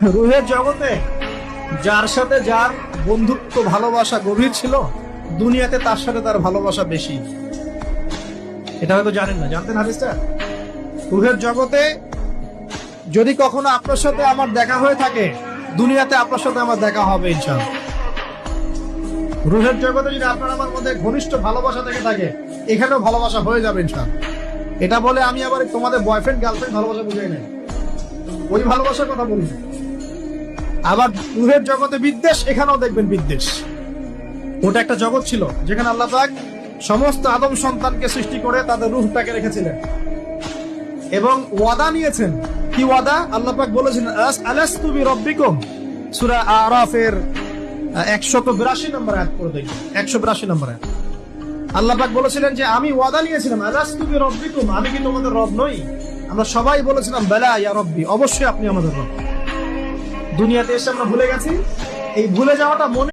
রুহের জগতে যার সাথে যার বন্ধুত্ব ভালোবাসা গভীর ছিল, দুনিয়াতে তার সাথে তার ভালোবাসা বেশি। এটা হয়তো জানেন না, জানতেন হাদিসটা? রুহের জগতে যদি কখনো আপনার সাথে আমার দেখা হয়ে থাকে, দুনিয়াতে আপনার সাথে আমার দেখা হবে ইনশাআল্লাহ। রুহের জগতে যদি আপনার আমার মধ্যে ঘনিষ্ঠ ভালোবাসা থেকে থাকে, এখানেও ভালোবাসা হয়ে যাবে ইনশাআল্লাহ। এটা বলে আমি আবার তোমাদের বয়ফ্রেন্ড গার্লফ্রেন্ড ভালোবাসা বুঝাই নাই, ওই ভালোবাসার কথা বলি। আবার রুহের জগতে বিদ্বেষ, এখানেও দেখবেন বিদ্বেষ। ওটা একটা জগৎ ছিল যেখানে আল্লাহ পাক সমস্ত আদম সন্তানকে সৃষ্টি করে তাদের রূহটাকে রেখেছিলেন এবং ওয়াদা নিয়েছেন। কি ওয়াদা? আল্লাহ পাক বলেছিলেন আলাস্তু বিরাব্বিকুম, সূরা আরাফের 182 নম্বর আয়াত পড়ে দেখবেন। 182 নম্বর আয়াত আল্লাহ পাক বলেছিলেন যে আমি ওয়াদা নিয়েছিলাম, আলাস্তু বিরাব্বিকুম, আমি কি তোমাদের রব নই? আমরা সবাই বলেছিলাম বেলা ইয়া রব্বি, অবশ্যই আপনি আমাদের রব। দুনিয়াতে এসে আমরা ভুলে গেছি। এই ভুলে যাওয়াটা মনে